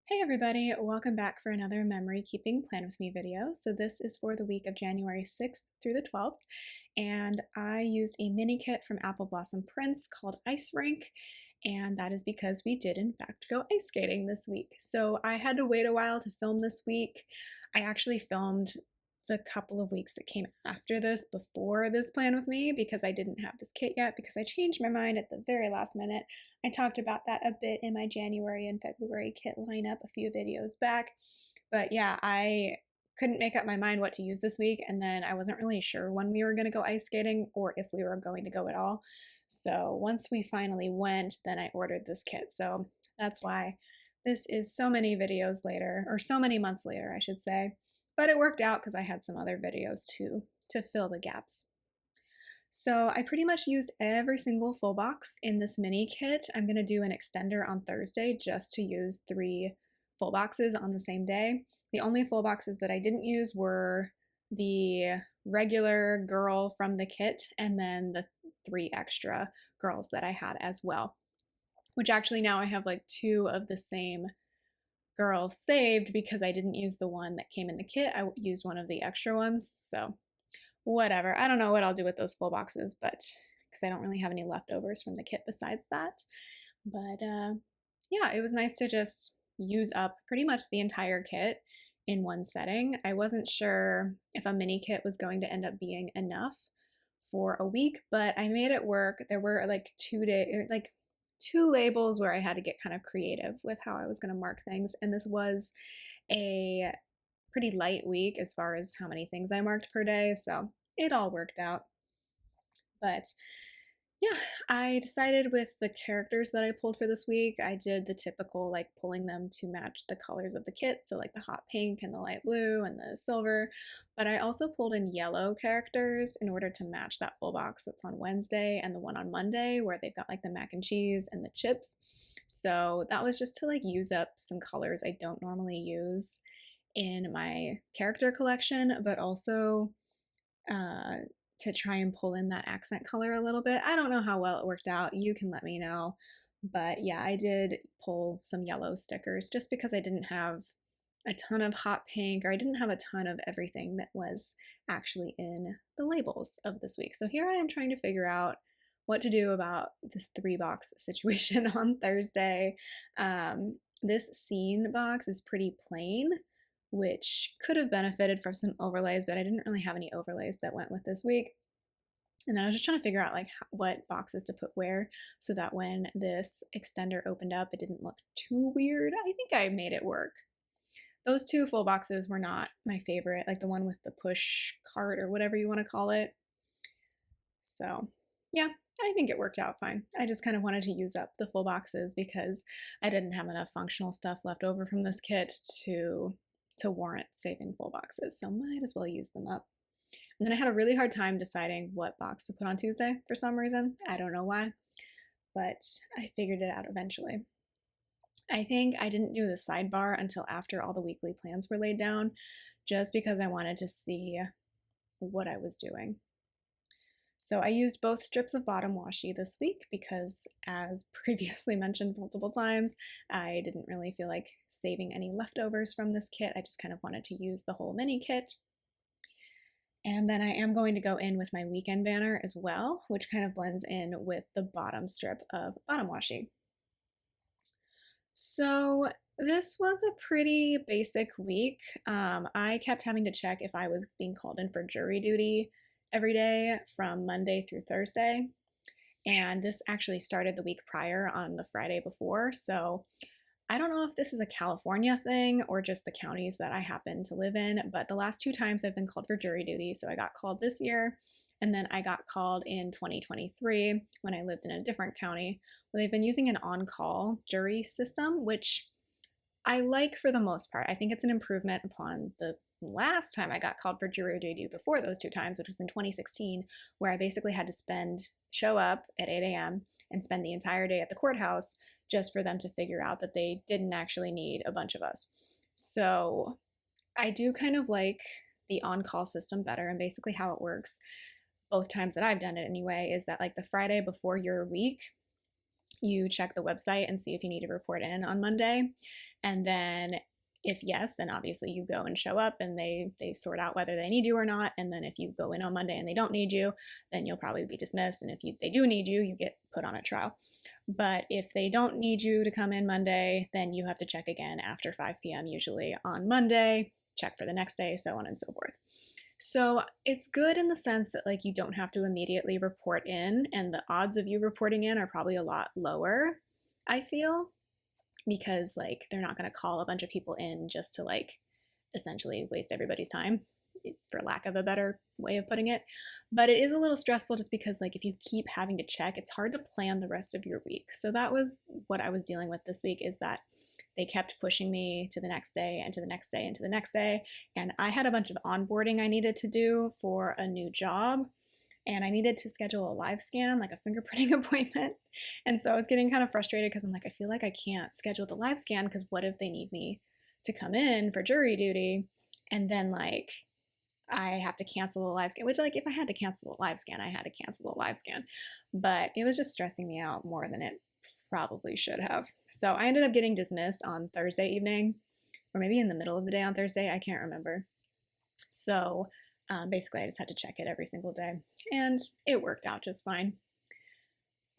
Hey everybody, welcome back for another memory keeping plan with me video. So this is for the week of January 6th through the 12th, and I used a mini kit from Apple Blossom Prints called Ice Rink, and that is because we did in fact go ice skating this week. So I had to wait a while to film this week. I actually filmed the couple of weeks that came after this before this plan with me because I didn't have this kit yet because I changed my mind at the very last minute. I talked about that a bit in my January and February kit lineup a few videos back. But yeah, I couldn't make up my mind what to use this week, and then I wasn't really sure when we were going to go ice skating or if we were going to go at all. So once we finally went, then I ordered this kit. So that's why this is so many videos later, or so many months later, I should say. But it worked out because I had some other videos to fill the gaps. So I pretty much used every single full box in this mini kit. I'm going to do an extender on Thursday just to use 3 full boxes on the same day. The only full boxes that I didn't use were the regular girl from the kit and then the 3 extra girls that I had as well, which actually now I have like 2 of the same girls saved because I didn't use the one that came in the kit. I used one of the extra ones, so whatever. I don't know what I'll do with those full boxes, but because I don't really have any leftovers from the kit besides that. But yeah, it was nice to just use up pretty much the entire kit in one setting. I wasn't sure if a mini kit was going to end up being enough for a week, but I made it work. There were like 2 labels where I had to get kind of creative with how I was going to mark things, and this was a pretty light week as far as how many things I marked per day, so it all worked out. But yeah, I decided with the characters that I pulled for this week, I did the typical like pulling them to match the colors of the kit, so like the hot pink and the light blue and the silver, but I also pulled in yellow characters in order to match that full box that's on Wednesday and the one on Monday where they've got like the mac and cheese and the chips. So that was just to like use up some colors I don't normally use in my character collection, but also to try and pull in that accent color a little bit. I don't know how well it worked out. You can let me know. But yeah, I did pull some yellow stickers just because I didn't have a ton of hot pink, or I didn't have a ton of everything that was actually in the labels of this week. So here I am trying to figure out what to do about this 3-box situation on Thursday. This scene box is pretty plain, which could have benefited from some overlays, but I didn't really have any overlays that went with this week. And then I was just trying to figure out like what boxes to put where so that when this extender opened up, it didn't look too weird. I think I made it work. Those 2 full boxes were not my favorite, like the one with the push cart or whatever you want to call it. So yeah, I think it worked out fine. I just kind of wanted to use up the full boxes because I didn't have enough functional stuff left over from this kit to warrant saving full boxes, so might as well use them up. And then I had a really hard time deciding what box to put on Tuesday for some reason. I don't know why, but I figured it out eventually. I think I didn't do the sidebar until after all the weekly plans were laid down, just because I wanted to see what I was doing. So I used both strips of bottom washi this week because, as previously mentioned multiple times, I didn't really feel like saving any leftovers from this kit. I just kind of wanted to use the whole mini kit. And then I am going to go in with my weekend banner as well, which kind of blends in with the bottom strip of bottom washi. So this was a pretty basic week. I kept having to check if I was being called in for jury duty every day from Monday through Thursday. And this actually started the week prior on the Friday before. So I don't know if this is a California thing or just the counties that I happen to live in, but the last 2 times I've been called for jury duty. So I got called this year, and then I got called in 2023 when I lived in a different county where they've been using an on-call jury system, which I like for the most part. I think it's an improvement upon the last time I got called for jury duty before those 2 times, which was in 2016, where I basically had to show up at 8 a.m. and spend the entire day at the courthouse just for them to figure out that they didn't actually need a bunch of us. So I do kind of like the on-call system better, and basically how it works, both times that I've done it anyway, is that like the Friday before your week, you check the website and see if you need to report in on Monday. And then if yes, then obviously you go and show up and they sort out whether they need you or not. And then if you go in on Monday and they don't need you, then you'll probably be dismissed. And if they do need you, you get put on a trial. But if they don't need you to come in Monday, then you have to check again after 5 p.m. usually on Monday, check for the next day, so on and so forth. So it's good in the sense that like you don't have to immediately report in, and the odds of you reporting in are probably a lot lower, I feel, because like they're not going to call a bunch of people in just to like essentially waste everybody's time, for lack of a better way of putting it. But it is a little stressful just because like if you keep having to check, it's hard to plan the rest of your week. So that was what I was dealing with this week, is that they kept pushing me to the next day and to the next day and to the next day. And I had a bunch of onboarding I needed to do for a new job. And I needed to schedule a live scan, like a fingerprinting appointment. And so I was getting kind of frustrated because I'm like, I feel like I can't schedule the live scan because what if they need me to come in for jury duty? And then like I have to cancel the live scan, which like if I had to cancel the live scan, I had to cancel the live scan. But it was just stressing me out more than it probably should have. So I ended up getting dismissed on Thursday evening, or maybe in the middle of the day on Thursday. I can't remember. So basically I just had to check it every single day, and it worked out just fine.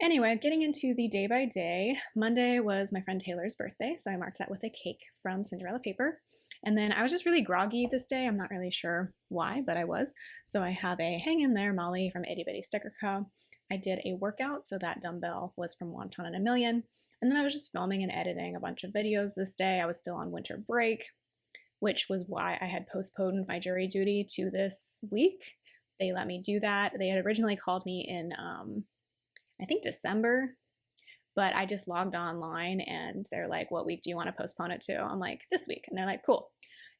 Anyway, getting into the day by day, Monday was my friend Taylor's birthday, so I marked that with a cake from Cinderella paper. And then I was just really groggy this day. I'm not really sure why, but I was. So I have a hang in there Molly from Itty Bitty Sticker Co. I did a workout, so that dumbbell was from Wonton and a Million. And then I was just filming and editing a bunch of videos this day. I was still on winter break, which was why I had postponed my jury duty to this week. They let me do that. They had originally called me in, I think December, but I just logged online and they're like, what week do you want to postpone it to? I'm like, this week. And they're like, cool.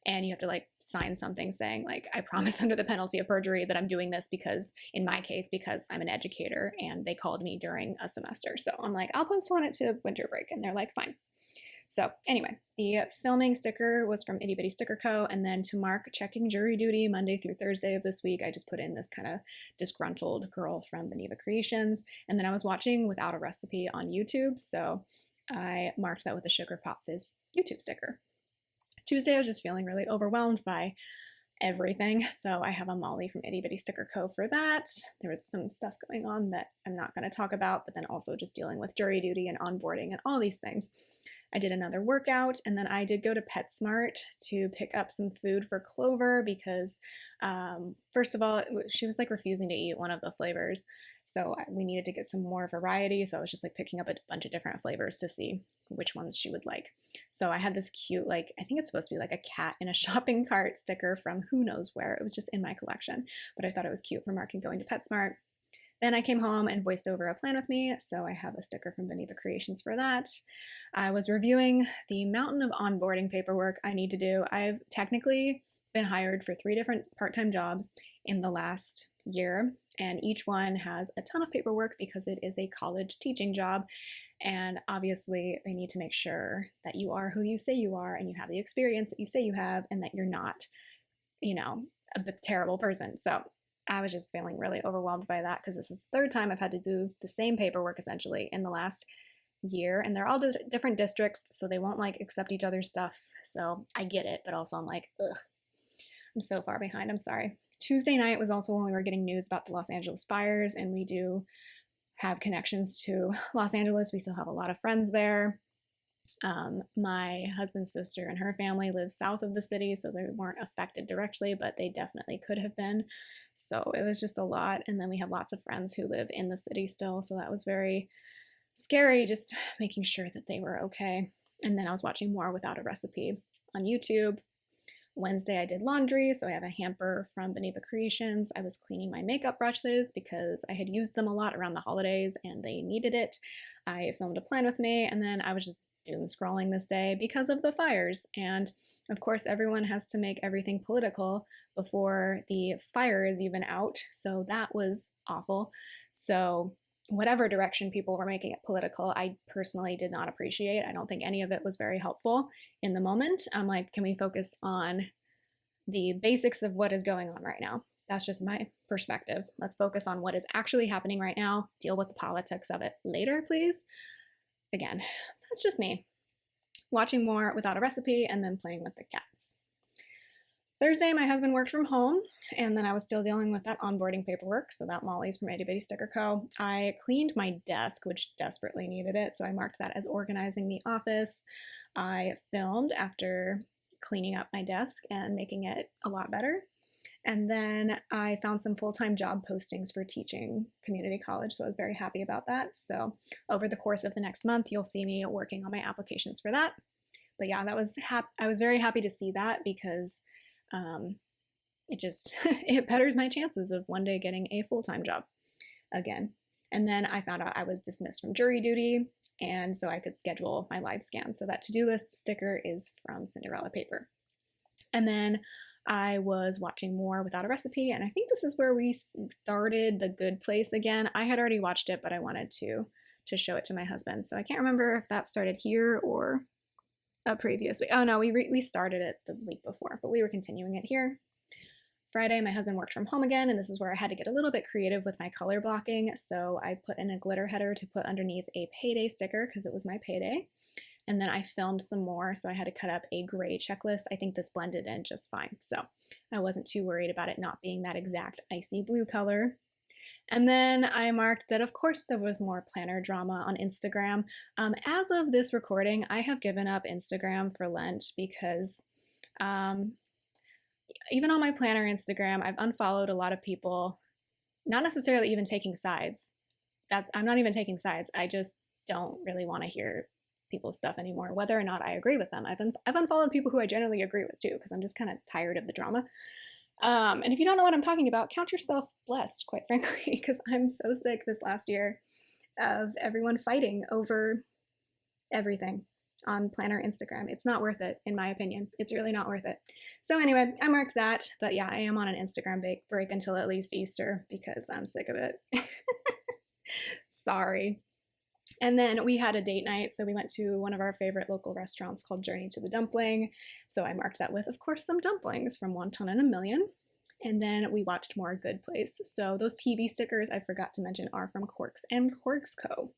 And you have to like sign something saying like, I promise under the penalty of perjury that I'm doing this because, in my case, because I'm an educator and they called me during a semester. So I'm like, I'll postpone it to winter break. And they're like, fine. So anyway, the filming sticker was from Itty Bitty Sticker Co. And then to mark checking jury duty Monday through Thursday of this week, I just put in this kind of disgruntled girl from Beneva Creations. And then I was watching Without a Recipe on YouTube. So I marked that with a Sugar Pop Fizz YouTube sticker. Tuesday, I was just feeling really overwhelmed by everything. So I have a Molly from Itty Bitty Sticker Co. for that. There was some stuff going on that I'm not going to talk about, but then also just dealing with jury duty and onboarding and all these things. I did another workout, and then I did go to PetSmart to pick up some food for Clover because, first of all, she was like refusing to eat one of the flavors. So we needed to get some more variety. So I was just like picking up a bunch of different flavors to see which ones she would like. So I had this cute, like, I think it's supposed to be like a cat in a shopping cart sticker from who knows where. It was just in my collection, but I thought it was cute for marking going to PetSmart. Then I came home and voiced over a plan with me, so I have a sticker from Beneva Creations for that. I was reviewing the mountain of onboarding paperwork I need to do. I've technically been hired for 3 different part-time jobs in the last year, and each one has a ton of paperwork because it is a college teaching job, and obviously they need to make sure that you are who you say you are and you have the experience that you say you have and that you're not, you know, a terrible person. So I was just feeling really overwhelmed by that because this is the 3rd time I've had to do the same paperwork essentially in the last year, and they're all different districts, so they won't like accept each other's stuff. So I get it, but also I'm like, ugh, I'm so far behind. I'm sorry. Tuesday night was also when we were getting news about the Los Angeles fires, and we do have connections to Los Angeles. We still have a lot of friends there. My husband's sister and her family live south of the city, so they weren't affected directly, but they definitely could have been. So it was just a lot. And then we have lots of friends who live in the city still, so that was very scary, just making sure that they were okay. And then I was watching more Without a Recipe on YouTube. Wednesday I did laundry, so I have a hamper from Beneva Creations. I was cleaning my makeup brushes because I had used them a lot around the holidays and they needed it. I filmed a plan with me, and then I was just doom scrolling this day because of the fires. And of course, everyone has to make everything political before the fire is even out. So that was awful. So whatever direction people were making it political, I personally did not appreciate. I don't think any of it was very helpful in the moment. I'm like, can we focus on the basics of what is going on right now? That's just my perspective. Let's focus on what is actually happening right now. Deal with the politics of it later, please. again, that's just me. Watching more without a recipe and then playing with the cats. Thursday, my husband worked from home, and then I was still dealing with that onboarding paperwork, so that Molly's from Itty Bitty Sticker Co. I cleaned my desk, which desperately needed it, so I marked that as organizing the office. I filmed after cleaning up my desk and making it a lot better. And then I found some full-time job postings for teaching community college, so I was very happy about that. So over the course of the next month, you'll see me working on my applications for that. But yeah, I was very happy to see that because it just it betters my chances of one day getting a full-time job again. And then I found out I was dismissed from jury duty, and so I could schedule my live scan. So that to-do list sticker is from Cinderella paper. And then I was watching more without a recipe, and I think this is where we started The Good Place again. I had already watched it, but I wanted to show it to my husband. So I can't remember if that started here or a previous week. Oh no, we started it the week before, but we were continuing it here. Friday, my husband worked from home again, and this is where I had to get a little bit creative with my color blocking. So I put in a glitter header to put underneath a payday sticker because it was my payday. And then I filmed some more, so I had to cut up a gray checklist. I think this blended in just fine, so I wasn't too worried about it not being that exact icy blue color. And then I marked that, of course, there was more planner drama on Instagram. As of this recording, I have given up Instagram for Lent because even on my planner Instagram, I've unfollowed a lot of people, not necessarily even taking sides. I'm not even taking sides. I just don't really want to hear people's stuff anymore, whether or not I agree with them. I've unfollowed people who I generally agree with too, because I'm just kind of tired of the drama. And if you don't know what I'm talking about, count yourself blessed, quite frankly, because I'm so sick this last year of everyone fighting over everything on planner Instagram. It's not worth it, in my opinion. It's really not worth it. So anyway, I marked that, but yeah, I am on an Instagram break until at least Easter because I'm sick of it. Sorry. And then we had a date night, so we went to one of our favorite local restaurants called Journey to the Dumpling. So I marked that with, of course, some dumplings from Wonton and a Million. And then we watched more Good Place. So those TV stickers I forgot to mention are from Corks and Corks Co.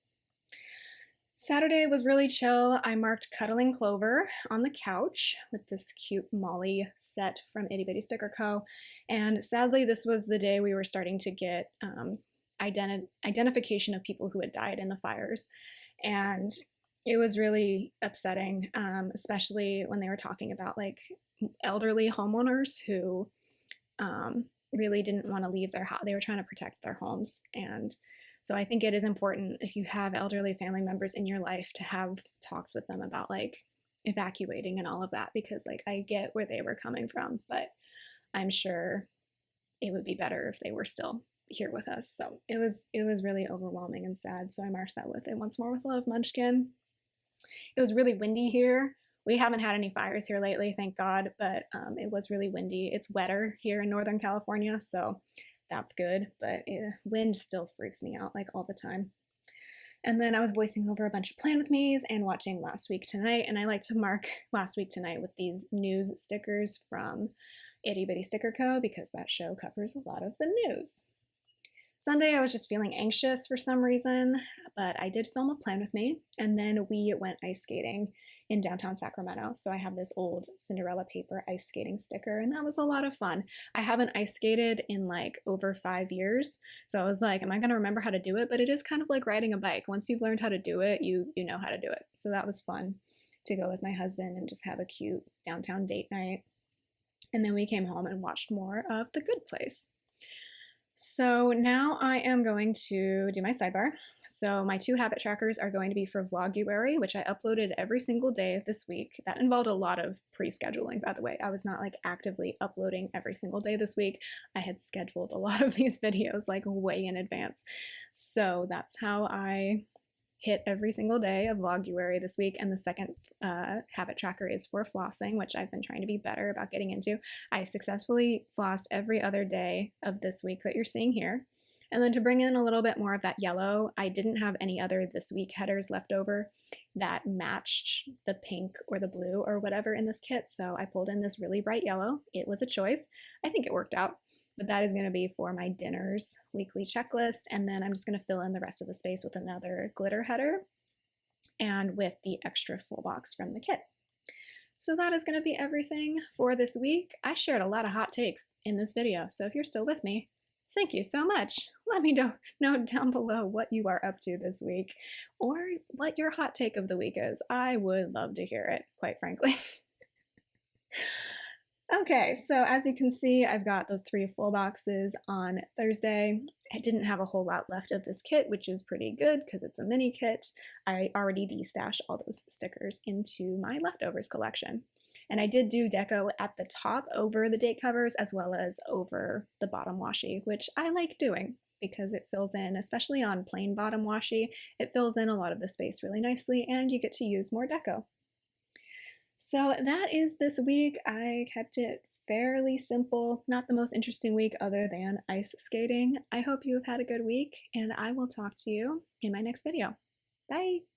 Saturday was really chill. I marked Cuddling Clover on the couch with this cute Molly set from Itty Bitty Sticker Co. And sadly, this was the day we were starting to get identification of people who had died in the fires. And it was really upsetting, especially when they were talking about like elderly homeowners who really didn't want to leave their house. They were trying to protect their homes. And so I think it is important if you have elderly family members in your life to have talks with them about like evacuating and all of that, because like I get where they were coming from, but I'm sure it would be better if they were still here with us. So it was really overwhelming and sad. So I marked that with it once more with love, Munchkin. It was really windy here. We haven't had any fires here lately, thank God, but it was really windy. It's wetter here in Northern California, so that's good, but wind still freaks me out like all the time. And then I was voicing over a bunch of Plan With Me's and watching Last Week Tonight, and I like to mark Last Week Tonight with these news stickers from Itty Bitty Sticker Co. because that show covers a lot of the news. Sunday, I was just feeling anxious for some reason, but I did film a Plan With Me, and then we went ice skating in downtown Sacramento. So I have this old Cinderella paper ice skating sticker, and that was a lot of fun. I haven't ice skated in like over 5 years, so I was like, am I going to remember how to do it? But it is kind of like riding a bike. Once you've learned how to do it, you know how to do it. So that was fun to go with my husband and just have a cute downtown date night. And then we came home and watched more of The Good Place. So now I am going to do my sidebar. So my 2 habit trackers are going to be for Vloguary, which I uploaded every single day this week. That involved a lot of pre-scheduling, by the way. I was not like actively uploading every single day this week. I had scheduled a lot of these videos like way in advance. So that's how I hit every single day of Vloguary this week. And the second habit tracker is for flossing, which I've been trying to be better about getting into. I successfully flossed every other day of this week that you're seeing here. And then to bring in a little bit more of that yellow, I didn't have any other this week headers left over that matched the pink or the blue or whatever in this kit. So I pulled in this really bright yellow. It was a choice. I think it worked out. But that is going to be for my dinners weekly checklist. And then I'm just going to fill in the rest of the space with another glitter header. and with the extra full box from the kit. So that is going to be everything for this week. I shared a lot of hot takes in this video, so if you're still with me, thank you so much. Let me know down below what you are up to this week or what your hot take of the week is. I would love to hear it, quite frankly. Okay, so as you can see, I've got those 3 full boxes on Thursday. I didn't have a whole lot left of this kit, which is pretty good because it's a mini kit. I already destashed all those stickers into my leftovers collection. And I did do deco at the top over the date covers as well as over the bottom washi, which I like doing because it fills in, especially on plain bottom washi, it fills in a lot of the space really nicely and you get to use more deco. So that is this week. I kept it fairly simple, not the most interesting week other than ice skating. I hope you have had a good week and I will talk to you in my next video. Bye!